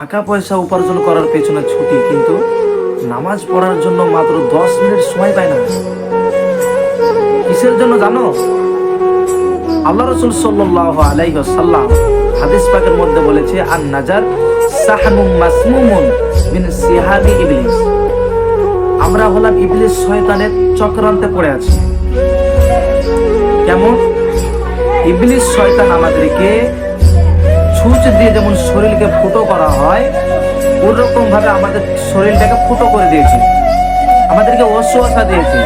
টাকা পয়সা উপার্জন করার পেছনে ছুটি, কিন্তু নামাজ পড়ার জন্য মাত্র 10 মিনিট সময় পায় না। কিসের জন্য জানো? আল্লাহ রাসূল সাল্লাল্লাহু আলাইহি ওয়াসাল্লাম হাদিস পাকের মধ্যে বলেছে, আন নাজার সাহমুম মাসমুমুন মিন সিহাবি ইবলিস। আমরা হলাম ইবলিস শয়তানের চক্রান্তে পড়ে আছি। কেমন? ইবলিস শয়তান আমাদেরকে ছুঁচ দিয়ে যেমন শরীরকে ফুটো করা হয়, ওরকম ভাবে আমাদের শরীরটাকে ফুটো করে দিয়েছে, আমাদেরকে ওয়াসওয়াসা দিয়েছে।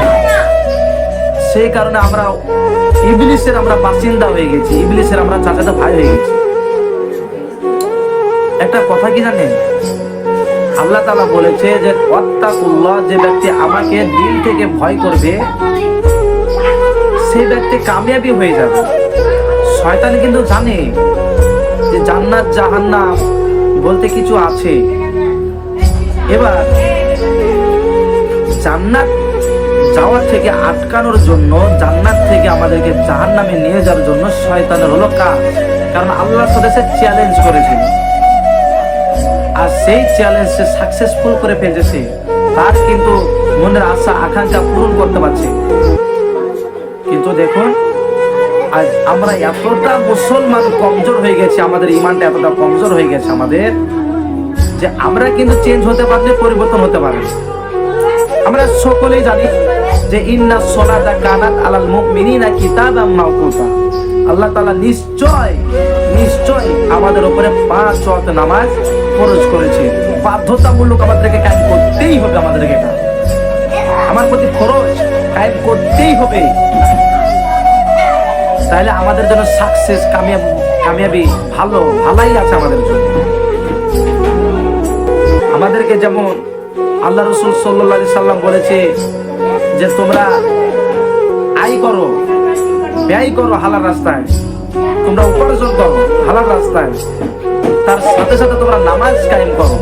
সেই কারণে আমরা ইবলিসের বাসিন্দা হয়ে গেছি, ইবলিসের আমরা চাচাতো ভাই হয়ে গেছি। একটা কথা কি জানেন? আল্লাহ তাআলা বলেছে যে ওয়াত্তাকুল্লাহ, যে ব্যক্তি আমাকে দিল থেকে ভয় করবে সেই ব্যক্তি কামিয়াবি হয়ে যাবে। শয়তান কিন্তু জানে যে জান্নাত জাহান্নাম বলতে কিছু আছে। এবার জান্নাত যাওয়ার থেকে আটকানোর জন্য, জান্নাত থেকে আমাদেরকে জাহান্নামে নিয়ে যাওয়ার জন্য শয়তানের হলো কাজ। কারণ আল্লাহর সাথে সে চ্যালেঞ্জ করেছিল, আর সেই চ্যালেঞ্জ সে সাকসেসফুল করে ফেলেছে। তার কিন্তু মনের আশা আকাঙ্ক্ষা পূরণ করতে পারছে। কিন্তু দেখুন, আজ আমরা এতটা মুসলমান কমজোর হয়ে গেছি, আমাদের ইমানটা এতটা কমজোর হয়ে গেছে আমাদের, যে আমরা কিন্তু চেঞ্জ হতে পারলে পরিবর্তন হতে পারে। আমরা সকলেই জানি যে ইন্নাস সালাতা কানাত আলাল মুমিনিনা কিতাবাম মাওকুতা। আল্লাহ তাআলা নিশ্চয় আমাদের উপরে 5 ওয়াক্ত নামাজ ফরজ করেছে। বাধ্যতামূলক আমাদেরকে কায়েম করতেই হবে। আমাদেরকে এটা আমার প্রতি ফরজ, কায়েম করতেই হবে। তাহলে আমাদের জন্য সাকসেস, কামিয়াবি ভালাই আছে আমাদের জন্য। আমাদেরকে যেমন আল্লাহ রাসূল সাল্লাল্লাহু আলাইহি সাল্লাম বলেছে যে তোমরা ব্যয় করো হালাল রাস্তায়, তোমরা উপার্জন করো হালাল রাস্তায়, তার সাথে সাথে তোমরা নামাজ কায়েম করো।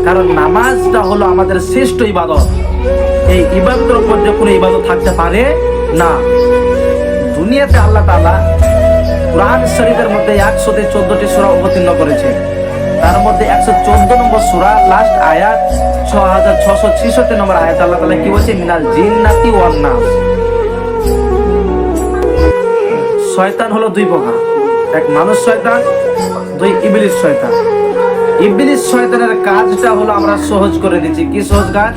কারণ নামাজটা হলো আমাদের শ্রেষ্ঠ ইবাদত। এই ইবাদতের উপর যে কোনো ইবাদত থাকতে পারে না। দুনিয়াতে আল্লাহ তাআলা কুরআন শরীফের মধ্যে 114টি সূরা অবতীর্ণ করেছে। তার মধ্যে 114 নম্বর সূরা লাস্ট আয়াত 6666 নম্বর আয়াত আল্লাহ তাআলা কি বলছে? মিনাল জিন্নাতি ওয়ান নাস। শয়তান হলো 2 প্রকার, এক মানুষ শয়তান, 2 ইবলিস শয়তান। ইবলিস শয়তানের কাজটা হলো আমরা সহজ করে দিচ্ছি। কি সহজ কাজ?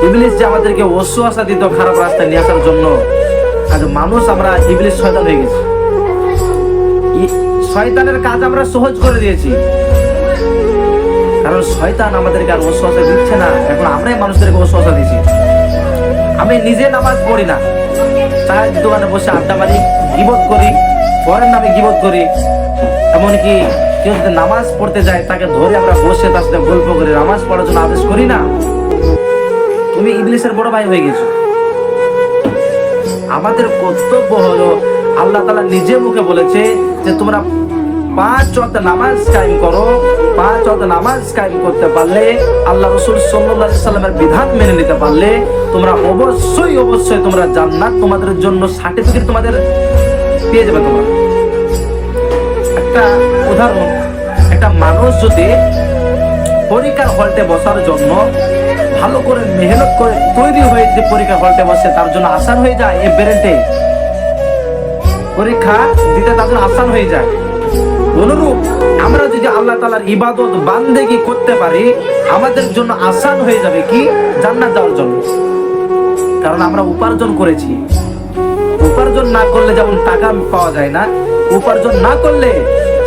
ইবলিস যে আমাদেরকে ওয়াসওয়াসা দিত খারাপ রাস্তায় নিয়ে আসার জন্য, আজ মানুষ আমরা ইবলিস শয়তান হয়ে গেছি। শয়তানের কাজ আমরা সহজ করে দিয়েছি, কারণ শয়তান আমাদেরকে আর ওয়াসওয়াসা দিচ্ছে না। এখন আমরাই মানুষদেরকে ওয়াসওয়াসা দিচ্ছি। আমি নিজে নামাজ পড়ি না, চায়ের দোকানে বসে আড্ডা মারি, গীবত করি, পরের নামে গীবত করি। এমনকি কেউ যদি নামাজ পড়তে যায় তাকে ধরে আমরা বসে তার সাথে গল্প করি, নামাজ পড়ার জন্য আদেশ করি না। তুমি ইবলিসের বড় ভাই হয়ে গেছো। আমাদের কর্তব্য হলো, আল্লাহ তাআলা নিজে মুখে বলেছে যে তোমরা 5 ওয়াক্ত নামাজ কায়েম করো। 5 ওয়াক্ত নামাজ কায়েম করতে পারলে, আল্লাহ রাসূল সাল্লাল্লাহু আলাইহি সাল্লামের বিধান মেনে নিতে পারলে তোমরা অবশ্যই তোমরা জান্নাত, তোমাদের জন্য সার্টিফিকেট তোমাদের পেয়ে যাবে। তোমরা একটা উদাহরণ, একটা মানুষ যদি পরীক্ষার হলটে বসার জন্য ভালো করে মেহনত করে তৈরি হয়ে যে পরীক্ষার হলটে বসে, তার জন্য আসান হয়ে যায়। এই ব্রেনটে পরীক্ষা দিতে তার জন্য আসান হয়ে যায়। অনুরূপ আমরা যদি আল্লাহ তাআলার ইবাদত বান্দেগি করতে পারি, আমাদের জন্য আসান হয়ে যাবে কি? জান্নাত যাওয়ার জন্য। কারণ আমরা উপার্জন করেছি। উপার্জন না করলে যেমন টাকা পাওয়া যায় না, উপার্জন না করলে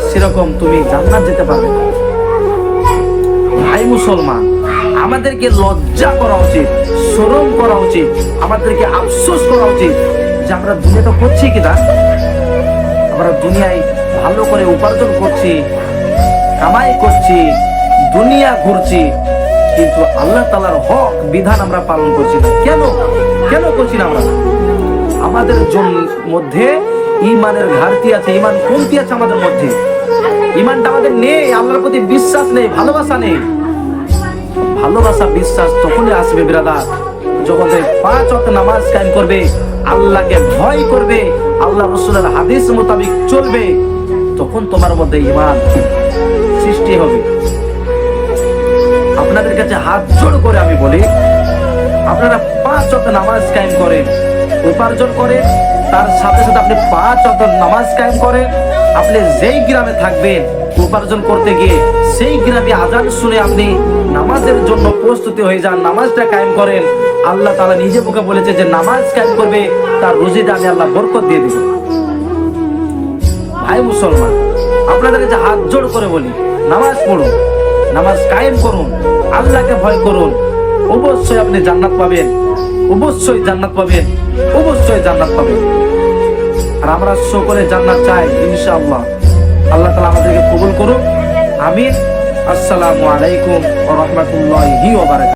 সেরকম তুমি জান্নাত যেতে পারবে না। ভাই মুসলমান, আমাদেরকে লজ্জা করা উচিত, শরম করা উচিত, আমাদেরকে আফসোস করা উচিত যে আমরা দুনিয়াটা করছি কিনা। আমরা দুনিয়ায় ভালো করে উপার্জন করছি, কামাই করছি, দুনিয়া ঘুরছি, কিন্তু আল্লাহ তাআলার হক বিধান আমরা পালন করছি না। কেন করছি না আমরা? আমাদের মধ্যে ইমানের ঘাটতি আছে, ইমান কমতি আছে আমাদের মধ্যে। ইমানটা আমাদের নেই, আল্লাহর প্রতি বিশ্বাস নেই, ভালোবাসা নেই। ভালোবাসা বিশ্বাস তখনই আসবে বিরাদার, যখন 5 ওয়াক্ত নামাজ কায়েম করবে, আল্লাহকে ভয় করবে, আল্লাহ রাসূলের হাদিস মোতাবেক চলবে, তখন তোমার মধ্যে ঈমান সৃষ্টি হবে। আপনাদের কাছে হাত জোড় করে আমি বলি, আপনারা 5 ওয়াক্ত নামাজ কায়েম করেন, উপার্জন করেন, তার সাথে সাথে আপনি 5 ওয়াক্ত নামাজ কায়েম করেন। আপনি যেই গ্রামে থাকবেন উপার্জন করতে গিয়ে, সেই গ্রামে আজান শুনে আপনি নামাজের জন্য প্রস্তুতি হয়ে যান, নামাজটা কায়েম করেন। আল্লাহ তাআলা নিজে মুখে বলেছে যে নামাজ কায়েম করবে তার রুজিতে আমি আল্লাহ বরকত দিয়ে দেব। ভাই মুসলমান, আপনাদের কাছে হাত জোড় করে বলি, নামাজ পড়ুন, নামাজ কায়েম করুন, আল্লাহকে ভয় করুন, অবশ্যই আপনি জান্নাত পাবেন, অবশ্যই জান্নাত পাবেন, অবশ্যই জান্নাত পাবেন। আর আমরা সকলে জান্নাত চাই ইনশাআল্লাহ। আল্লাহ তাআলা আমাদেরকে কবুল করুন, আমিন। আসসালামু আলাইকুম ওয়া রাহমাতুল্লাহি ওয়া বারাকাতুহু।